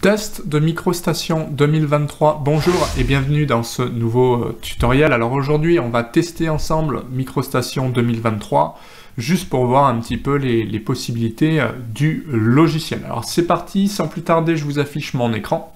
Test de MicroStation 2023, bonjour et bienvenue dans ce nouveau tutoriel. Alors aujourd'hui on va tester ensemble MicroStation 2023 juste pour voir un petit peu les possibilités du logiciel. Alors c'est parti, sans plus tarder je vous affiche mon écran.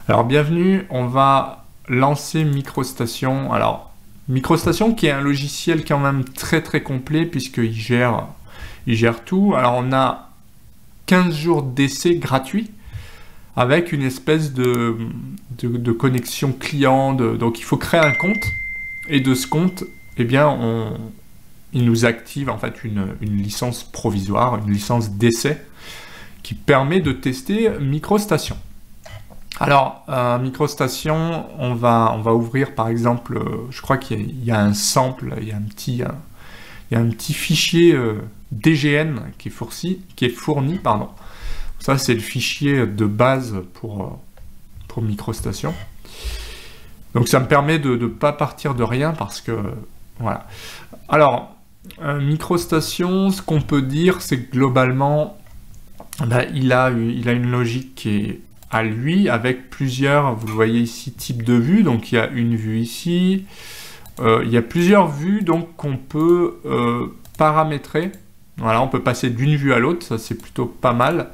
Alors bienvenue, on va lancer MicroStation. Alors MicroStation qui est un logiciel quand même très complet puisqu'il gère tout. Alors on a 15 jours d'essai gratuit avec une espèce de connexion client. Donc il faut créer un compte et de ce compte, eh bien il nous active en fait une licence provisoire, une licence d'essai qui permet de tester MicroStation. Alors, MicroStation, on va ouvrir par exemple, je crois qu'il y a un sample, il y a un petit fichier DGN qui est fourni, pardon. Ça, c'est le fichier de base pour MicroStation. Donc, ça me permet de ne pas partir de rien parce que, voilà. Alors, MicroStation, ce qu'on peut dire, c'est que globalement, il a une logique qui est à lui avec plusieurs, vous le voyez ici, types de vues. Donc il y a une vue ici, il y a plusieurs vues donc qu'on peut paramétrer. Voilà, on peut passer d'une vue à l'autre, ça c'est plutôt pas mal.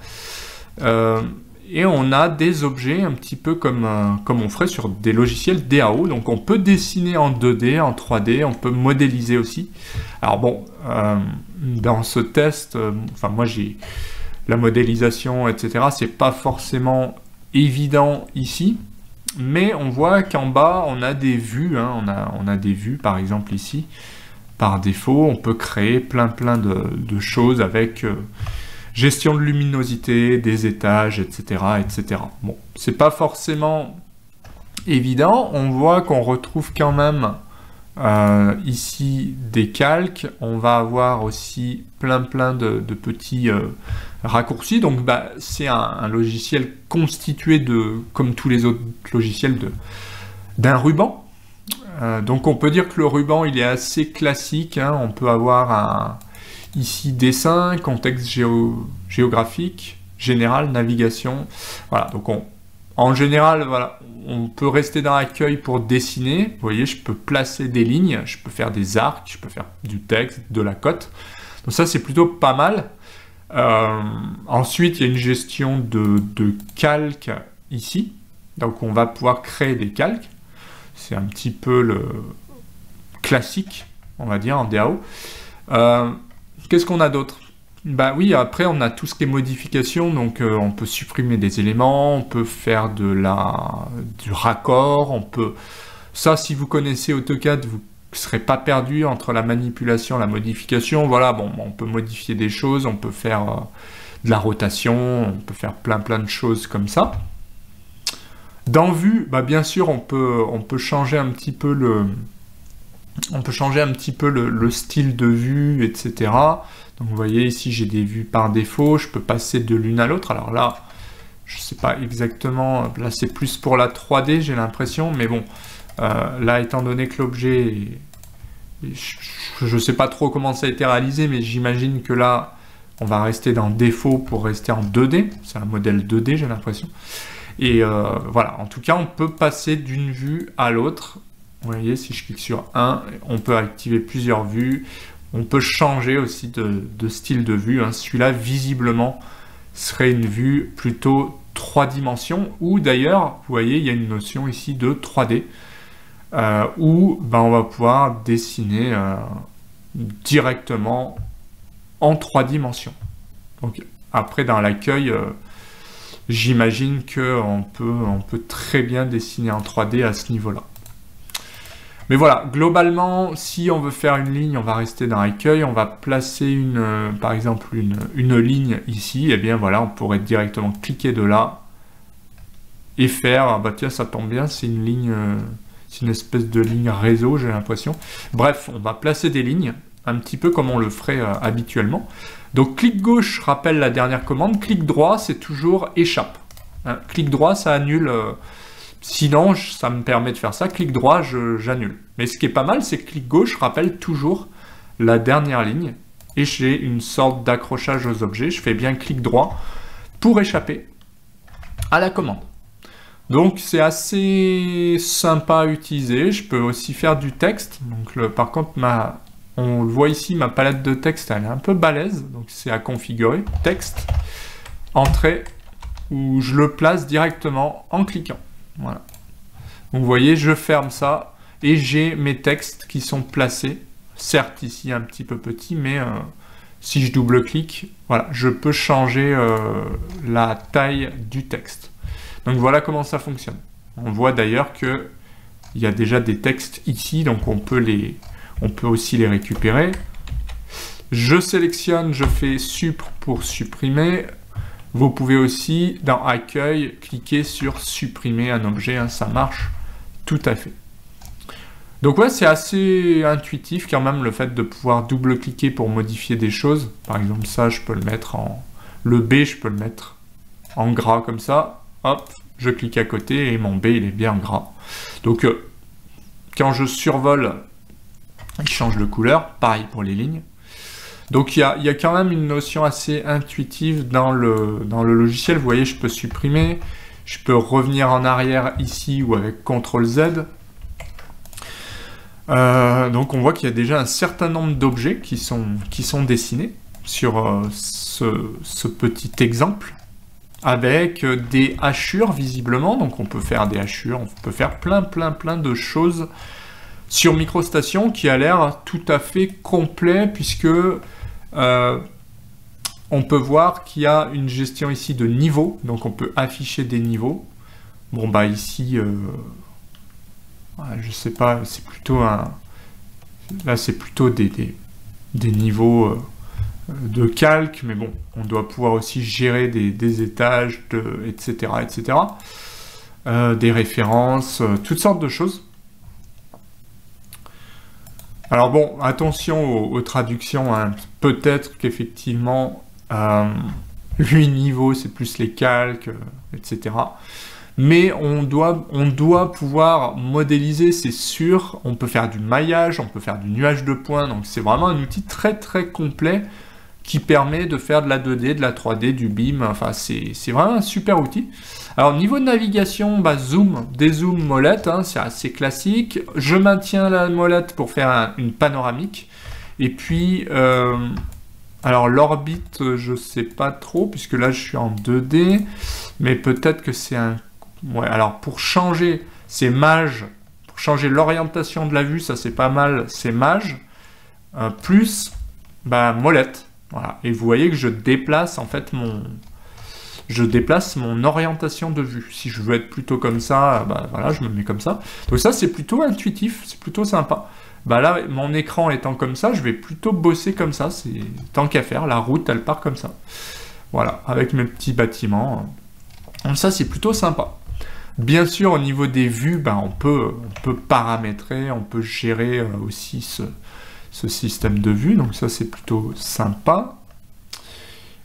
Et on a des objets un petit peu comme on ferait sur des logiciels DAO. Donc on peut dessiner en 2D, en 3D, on peut modéliser aussi. Alors bon, dans ce test, enfin moi j'ai la modélisation, etc. C'est pas forcément évident ici, mais on voit qu'en bas on a des vues, hein, on a des vues par exemple ici. Par défaut, on peut créer plein de choses avec gestion de luminosité, des étages, etc. etc. Bon, c'est pas forcément évident. On voit qu'on retrouve quand même ici des calques. On va avoir aussi plein de petits raccourcis. Donc c'est un logiciel constitué comme tous les autres logiciels, d'un ruban. Donc on peut dire que le ruban il est assez classique, hein. On peut avoir ici dessin, contexte géographique, général, navigation. Voilà, donc en général, voilà, on peut rester dans l'accueil pour dessiner. Vous voyez, je peux placer des lignes, je peux faire des arcs, je peux faire du texte, de la cote. Donc ça, c'est plutôt pas mal. Ensuite, il y a une gestion de calques ici. Donc on va pouvoir créer des calques. C'est un petit peu le classique, on va dire, en DAO. Qu'est-ce qu'on a d'autre? Bah oui, après on a tout ce qui est modification, donc on peut supprimer des éléments, on peut faire du raccord, on peut... Ça, si vous connaissez AutoCAD, vous ne serez pas perdu entre la manipulation et la modification. Voilà, bon, on peut modifier des choses, on peut faire de la rotation, on peut faire plein de choses comme ça. Dans Vue, bah bien sûr, on peut changer un petit peu le style de vue, etc. Donc vous voyez ici j'ai des vues par défaut, je peux passer de l'une à l'autre. Alors là, je sais pas exactement, là c'est plus pour la 3D j'ai l'impression, mais bon, là étant donné que l'objet, je sais pas trop comment ça a été réalisé, mais j'imagine que là on va rester dans défaut pour rester en 2D, c'est un modèle 2D j'ai l'impression. Et voilà, en tout cas on peut passer d'une vue à l'autre. Vous voyez, si je clique sur 1, on peut activer plusieurs vues. On peut changer aussi de style de vue, hein. Celui-là, visiblement, serait une vue plutôt 3 dimensions, ou d'ailleurs, vous voyez, il y a une notion ici de 3D, où on va pouvoir dessiner directement en 3 dimensions. Donc, après, dans l'accueil, j'imagine qu'on peut très bien dessiner en 3D à ce niveau-là. Mais voilà, globalement, si on veut faire une ligne, on va rester dans l'accueil, on va placer par exemple une ligne ici, et bien voilà, on pourrait directement cliquer de là et faire, bah tiens, ça tombe bien, c'est une ligne, c'est une espèce de ligne réseau, j'ai l'impression. Bref, on va placer des lignes, un petit peu comme on le ferait habituellement. Donc clic gauche rappelle la dernière commande, clic droit, c'est toujours échappe. Hein, clic droit, ça annule Sinon, ça me permet de faire ça. Clic droit, j'annule. Mais ce qui est pas mal, c'est que clic gauche rappelle toujours la dernière ligne. Et j'ai une sorte d'accrochage aux objets. Je fais bien clic droit pour échapper à la commande. Donc c'est assez sympa à utiliser. Je peux aussi faire du texte. Donc par contre, on le voit ici, ma palette de texte, elle est un peu balèze. Donc c'est à configurer. Texte, entrée, où je le place directement en cliquant. Voilà. Donc vous voyez, je ferme ça et j'ai mes textes qui sont placés. Certes ici un petit peu petit, mais si je double-clique, voilà, je peux changer la taille du texte. Donc voilà comment ça fonctionne. On voit d'ailleurs que il y a déjà des textes ici, donc on peut aussi les récupérer. Je sélectionne, je fais Sup pour supprimer. Vous pouvez aussi, dans Accueil, cliquer sur Supprimer un objet, hein, ça marche tout à fait. Donc ouais, c'est assez intuitif quand même, le fait de pouvoir double-cliquer pour modifier des choses. Par exemple, ça, je peux le mettre en... Le B, je peux le mettre en gras comme ça. Hop, je clique à côté et mon B, il est bien gras. Donc, quand je survole, il change de couleur. Pareil pour les lignes. Donc, il y a quand même une notion assez intuitive dans le logiciel. Vous voyez, je peux supprimer. Je peux revenir en arrière ici ou avec CTRL-Z. Donc on voit qu'il y a déjà un certain nombre d'objets qui sont dessinés sur ce petit exemple avec des hachures visiblement. Donc on peut faire des hachures, on peut faire plein de choses sur MicroStation qui a l'air tout à fait complet puisque on peut voir qu'il y a une gestion ici de niveaux. Donc on peut afficher des niveaux. Bon bah ici... je sais pas, c'est plutôt là c'est plutôt des niveaux de calque, mais bon, on doit pouvoir aussi gérer des étages, etc. Des références, toutes sortes de choses. Alors bon, attention aux traductions, hein. Peut-être qu'effectivement, 8 niveaux, c'est plus les calques, etc. Mais on doit pouvoir modéliser, c'est sûr. On peut faire du maillage, on peut faire du nuage de points. Donc c'est vraiment un outil très complet qui permet de faire de la 2D, de la 3D, du BIM. Enfin, c'est vraiment un super outil. Alors niveau de navigation, bah, zoom, dézoom, molette, hein, c'est assez classique. Je maintiens la molette pour faire une panoramique. Et puis, alors l'orbite, je sais pas trop, puisque là je suis en 2D. Mais peut-être que c'est un... Ouais, alors pour changer, c'est mage, pour changer l'orientation de la vue, ça c'est pas mal, c'est mage, plus bah, molette, voilà. Et vous voyez que je déplace en fait mon orientation de vue. Si je veux être plutôt comme ça, bah voilà, je me mets comme ça. Donc ça c'est plutôt intuitif, c'est plutôt sympa. Bah là, mon écran étant comme ça, je vais plutôt bosser comme ça, c'est tant qu'à faire, la route elle part comme ça. Voilà, avec mes petits bâtiments. Donc ça c'est plutôt sympa. Bien sûr, au niveau des vues, ben, on peut paramétrer, on peut gérer aussi ce système de vue, donc ça c'est plutôt sympa.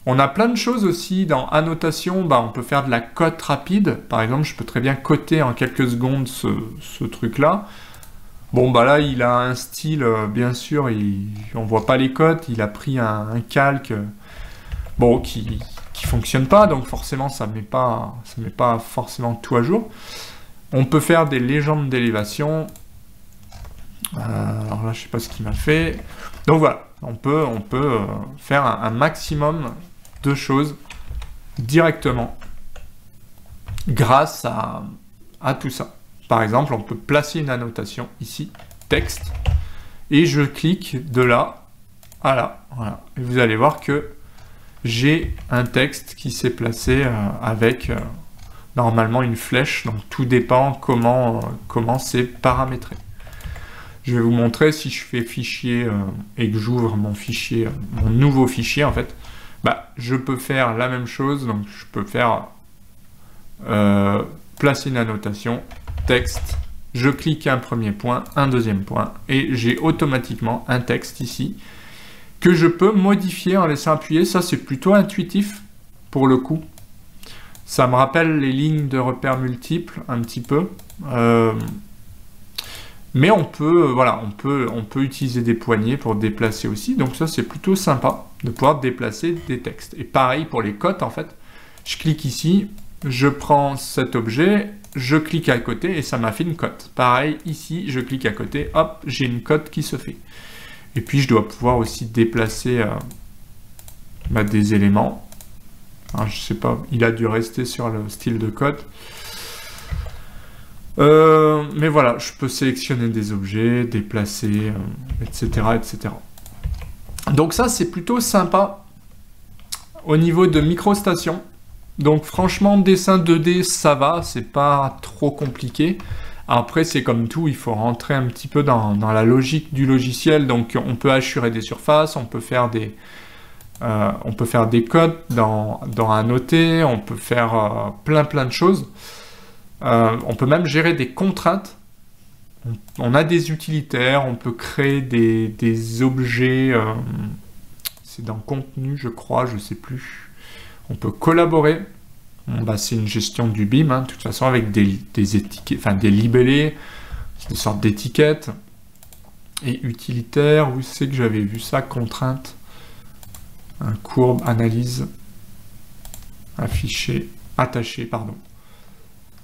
On a plein de choses aussi dans annotation, ben, on peut faire de la cote rapide, par exemple je peux très bien coter en quelques secondes ce truc-là. Bon bah là il a un style, bien sûr, on voit pas les cotes, il a pris un calque bon, qui fonctionne pas, donc forcément ça met pas forcément tout à jour. On peut faire des légendes d'élévation. Alors là je sais pas ce qu'il m'a fait. Donc voilà, on peut faire un maximum de choses directement grâce à tout ça. Par exemple, on peut placer une annotation ici, texte, et je clique de là à là. Voilà. Et vous allez voir que j'ai un texte qui s'est placé avec normalement une flèche, donc tout dépend comment c'est paramétré. Je vais vous montrer si je fais fichier et que j'ouvre mon fichier, mon nouveau fichier en fait, bah, je peux faire la même chose, donc je peux faire placer une annotation, texte, je clique un premier point, un deuxième point, et j'ai automatiquement un texte ici, que je peux modifier en laissant appuyer. Ça c'est plutôt intuitif pour le coup. Ça me rappelle les lignes de repères multiples un petit peu. Mais on peut, voilà, on peut utiliser des poignées pour déplacer aussi. Donc ça, c'est plutôt sympa de pouvoir déplacer des textes. Et pareil pour les cotes, en fait. Je clique ici, je prends cet objet, je clique à côté et ça m'a fait une cote. Pareil, ici, je clique à côté, hop, j'ai une cote qui se fait. Et puis, je dois pouvoir aussi déplacer des éléments. Alors, je sais pas, il a dû rester sur le style de code. Mais voilà, je peux sélectionner des objets, déplacer, etc., etc. Donc ça, c'est plutôt sympa au niveau de MicroStation. Donc franchement, dessin 2D, ça va, c'est pas trop compliqué. Après, c'est comme tout, il faut rentrer un petit peu dans la logique du logiciel. Donc on peut hachurer des surfaces, on peut faire des codes dans annoter, on peut faire plein de choses. On peut même gérer des contraintes. On a des utilitaires, on peut créer des objets, c'est dans contenu je crois, je sais plus. On peut collaborer. Bon, c'est une gestion du BIM, hein, de toute façon avec des étiquettes, enfin des libellés, des sortes d'étiquettes. Et utilitaire, où c'est que j'avais vu ça? Contrainte, courbe, analyse, afficher, attacher, pardon.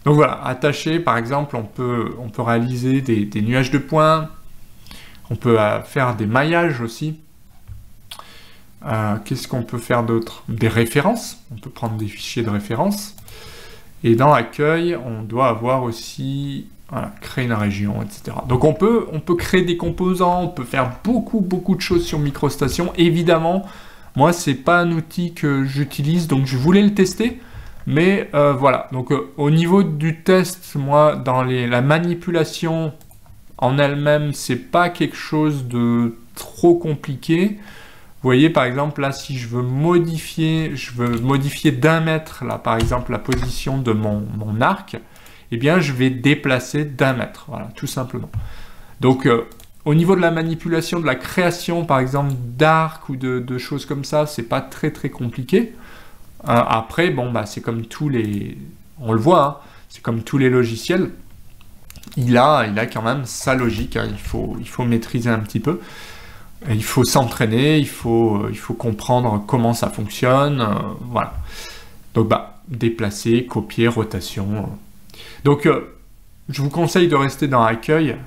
Donc voilà, attacher, par exemple, on peut réaliser des nuages de points, on peut faire des maillages aussi. Qu'est-ce qu'on peut faire d'autre? Des références, on peut prendre des fichiers de référence. Et dans accueil, on doit avoir aussi, voilà, créer une région, etc. Donc on peut créer des composants, on peut faire beaucoup de choses sur MicroStation. Évidemment, moi, c'est pas un outil que j'utilise, donc je voulais le tester. Mais voilà, donc au niveau du test, moi, dans la manipulation en elle-même, c'est pas quelque chose de trop compliqué. Vous voyez, par exemple, là, si je veux modifier d'1 mètre, là, par exemple, la position de mon arc, eh bien, je vais déplacer d'1 mètre, voilà, tout simplement. Donc, au niveau de la manipulation, de la création, par exemple, d'arcs ou de choses comme ça, c'est pas très compliqué. Après, bon, c'est comme tous les... On le voit, hein, c'est comme tous les logiciels. Il a quand même sa logique, hein, il faut maîtriser un petit peu. Et il faut s'entraîner, il faut comprendre comment ça fonctionne. Voilà. Donc, déplacer, copier, rotation. Donc, je vous conseille de rester dans Accueil.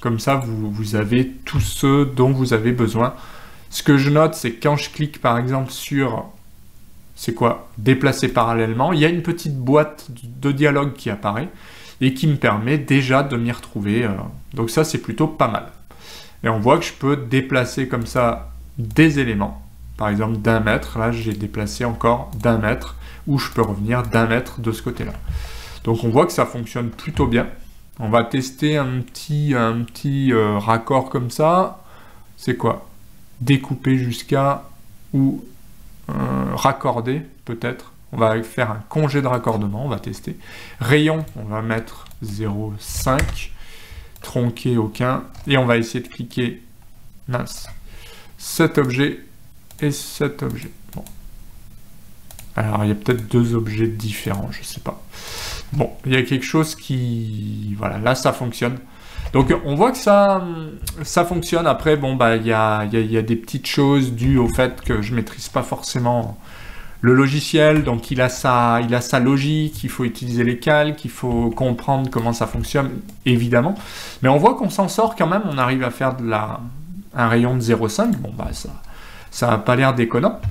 Comme ça, vous avez tout ce dont vous avez besoin. Ce que je note, c'est quand je clique, par exemple, sur... C'est quoi? Déplacer parallèlement. Il y a une petite boîte de dialogue qui apparaît et qui me permet déjà de m'y retrouver. Donc ça, c'est plutôt pas mal. Et on voit que je peux déplacer comme ça des éléments. Par exemple, d'1 mètre. Là, j'ai déplacé encore d'1 mètre. Ou je peux revenir d'1 mètre de ce côté-là. Donc on voit que ça fonctionne plutôt bien. On va tester un petit raccord comme ça. C'est quoi? Découper jusqu'à... ou raccorder peut-être. On va faire un congé de raccordement, on va tester. Rayon, on va mettre 0,5. Tronqué, aucun. Et on va essayer de cliquer, mince, cet objet et cet objet. Bon. Alors, il y a peut-être 2 objets différents, je sais pas. Bon, il y a quelque chose qui... Voilà, là, ça fonctionne. Donc, on voit que ça fonctionne. Après, bon, il y a des petites choses dues au fait que je maîtrise pas forcément le logiciel. Donc, il a sa logique, il faut utiliser les calques, il faut comprendre comment ça fonctionne, évidemment. Mais on voit qu'on s'en sort quand même. On arrive à faire un rayon de 0,5. Bon, ça n'a pas l'air déconnant.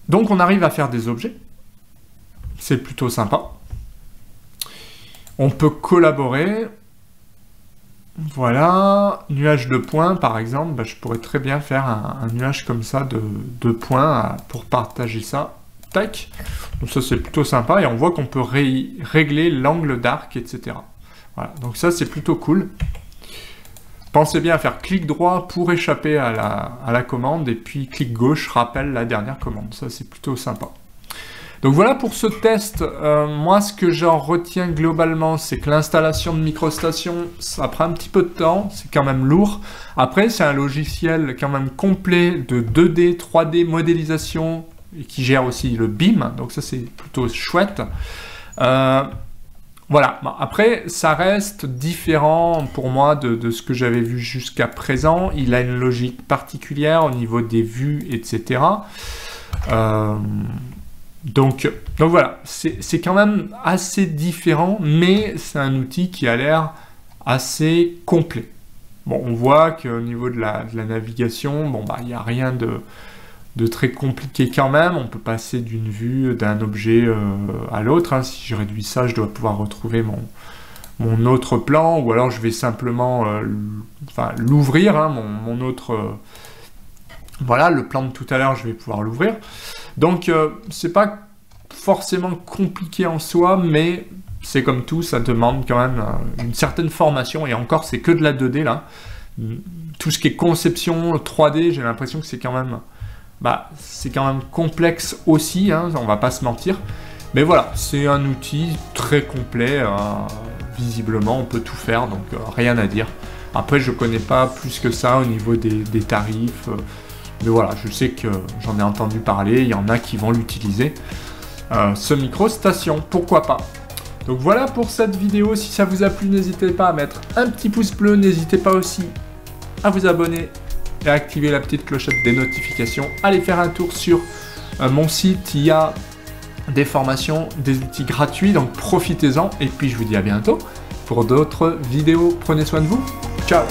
Donc, on arrive à faire des objets. C'est plutôt sympa. On peut collaborer. Voilà. Nuage de points, par exemple. Je pourrais très bien faire un nuage comme ça de points pour partager ça. Tac. Donc ça, c'est plutôt sympa. Et on voit qu'on peut régler l'angle d'arc, etc. Voilà. Donc ça, c'est plutôt cool. Pensez bien à faire clic droit pour échapper à la commande. Et puis clic gauche rappelle la dernière commande. Ça, c'est plutôt sympa. Donc voilà pour ce test. Moi, ce que j'en retiens globalement, c'est que l'installation de MicroStation, ça prend un petit peu de temps, c'est quand même lourd. Après, c'est un logiciel quand même complet de 2D, 3D, modélisation, et qui gère aussi le BIM, donc ça c'est plutôt chouette. Voilà, bon, après ça reste différent pour moi de ce que j'avais vu jusqu'à présent. Il a une logique particulière au niveau des vues, etc. Donc voilà, c'est quand même assez différent, mais c'est un outil qui a l'air assez complet. Bon, on voit qu'au niveau de la navigation, bon bah il n'y a rien de très compliqué quand même. On peut passer d'une vue d'un objet à l'autre, hein. Si je réduis ça, je dois pouvoir retrouver mon autre plan, ou alors je vais simplement l'ouvrir, hein, mon autre... voilà, le plan de tout à l'heure, je vais pouvoir l'ouvrir. Donc, c'est pas forcément compliqué en soi, mais c'est comme tout, ça demande quand même une certaine formation, et encore, c'est que de la 2D, là. Tout ce qui est conception 3D, j'ai l'impression que c'est quand même... c'est quand même complexe aussi, hein, on va pas se mentir. Mais voilà, c'est un outil très complet, visiblement on peut tout faire, donc rien à dire. Après je connais pas plus que ça au niveau des tarifs, mais voilà, je sais que j'en ai entendu parler, il y en a qui vont l'utiliser. Ce micro-station, pourquoi pas. Donc voilà pour cette vidéo, si ça vous a plu, n'hésitez pas à mettre un petit pouce bleu, n'hésitez pas aussi à vous abonner et activer la petite clochette des notifications. Allez faire un tour sur mon site, il y a des formations, des outils gratuits, donc profitez-en. Et puis je vous dis à bientôt pour d'autres vidéos. Prenez soin de vous. Ciao!